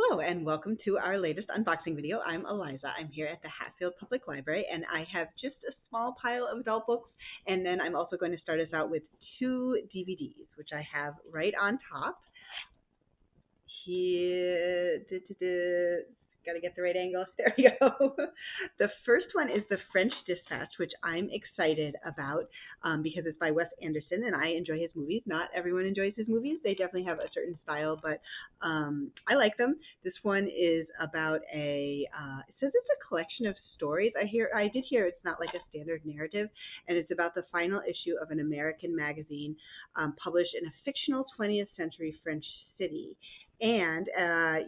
Hello and welcome to our latest unboxing video. I'm Eliza. I'm here at the Hatfield Public Library and I have just a small pile of adult books, and then I'm also going to start us out with two DVDs, which I have right on top. Here, gotta get the right angle. There we go. The first one is The French Dispatch, which I'm excited about because it's by Wes Anderson, and I enjoy his movies. Not everyone enjoys his movies. They definitely have a certain style, but I like them. This one is about it says it's a collection of stories. I did hear it's not like a standard narrative, and it's about the final issue of an American magazine published in a fictional 20th century French city. And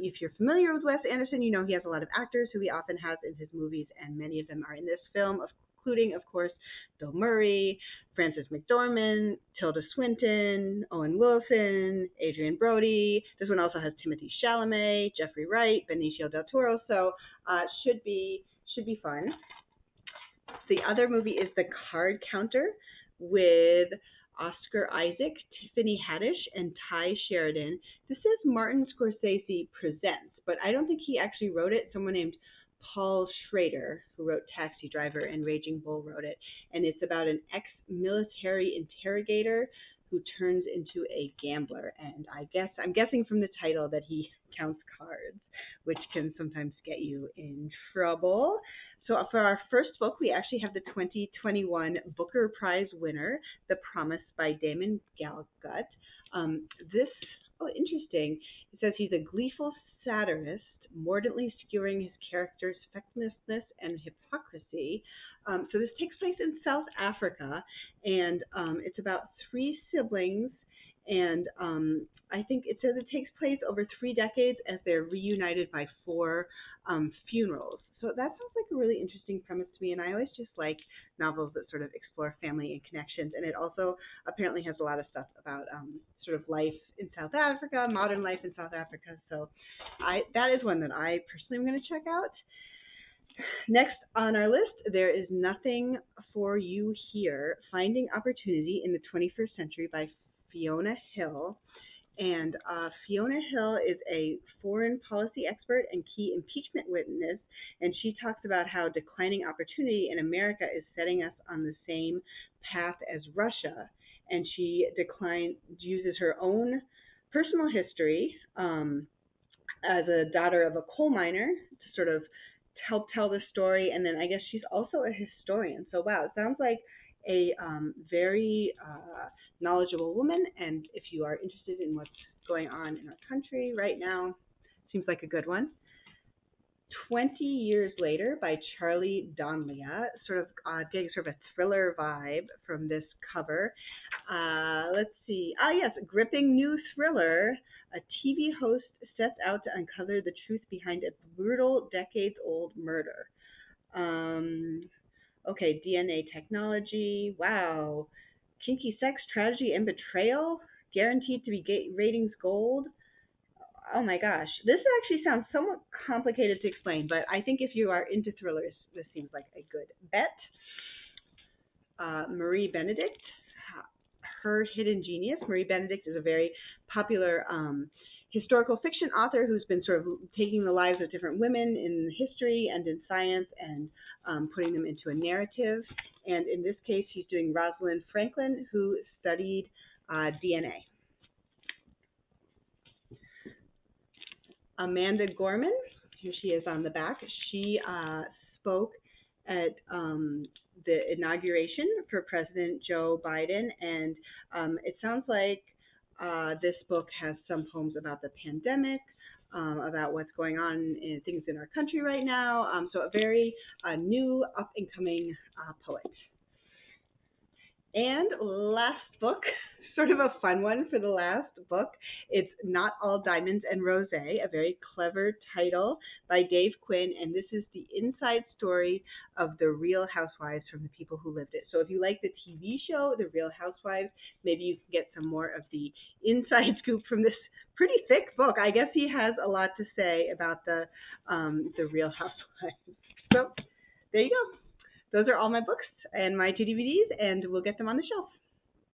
if you're familiar with Wes Anderson, you know he has a lot of actors who he often has in his movies, and many of them are in this film, including, of course, Bill Murray, Frances McDormand, Tilda Swinton, Owen Wilson, Adrian Brody. This one also has Timothée Chalamet, Jeffrey Wright, Benicio del Toro, so should be fun. The other movie is The Card Counter with Oscar Isaac, Tiffany Haddish, and Ty Sheridan. This is Martin Scorsese Presents, but I don't think he actually wrote it. Someone named Paul Schrader, who wrote Taxi Driver and Raging Bull, wrote it. And it's about an ex-military interrogator who turns into a gambler. And I'm guessing from the title that he counts cards, which can sometimes get you in trouble. So for our first book, we actually have the 2021 Booker Prize winner, The Promise by Damon Galgut. Interesting. It says he's a gleeful satirist, mordantly skewering his character's fecklessness and hypocrisy. So this takes place in South Africa, and it's about three siblings, and I think it says it takes place over 3 decades as they're reunited by 4 funerals. So that sounds like a really interesting premise to me, and I always just like novels that sort of explore family and connections, and it also apparently has a lot of stuff about sort of life in South Africa, modern life in South Africa, so that is one that I personally am going to check out. Next on our list, there is Nothing for You Here, Finding Opportunity in the 21st Century by Fiona Hill. And Fiona Hill is a foreign policy expert and key impeachment witness, and she talks about how declining opportunity in America is setting us on the same path as Russia. And she uses her own personal history as a daughter of a coal miner to sort of help tell the story. And then I guess she's also a historian. So wow, it sounds like a very knowledgeable woman, and if you are interested in what's going on in our country right now, seems like a good one. 20 Years Later by Charlie Donlea, sort of getting sort of a thriller vibe from this cover. Let's see. Yes, gripping new thriller. A TV host sets out to uncover the truth behind a brutal decades-old murder. Okay, DNA technology. Wow. Kinky sex, tragedy, and betrayal. Guaranteed to be ratings gold. Oh my gosh. This actually sounds somewhat complicated to explain, but I think if you are into thrillers, this seems like a good bet. Marie Benedict, Her Hidden Genius. Marie Benedict is a very popular historical fiction author who's been sort of taking the lives of different women in history and in science and putting them into a narrative. And in this case, she's doing Rosalind Franklin, who studied DNA. Amanda Gorman, here she is on the back. She spoke at the inauguration for President Joe Biden, and it sounds like this book has some poems about the pandemic, about what's going on in things in our country right now. So a very new, up-and-coming poet. And last book, sort of a fun one for the last book. It's Not All Diamonds and Rosé, a very clever title by Dave Quinn, and this is the inside story of The Real Housewives from the people who lived it. So if you like the TV show, The Real Housewives, maybe you can get some more of the inside scoop from this pretty thick book. I guess he has a lot to say about the Real Housewives. So there you go. Those are all my books and my 2 DVDs, and we'll get them on the shelf.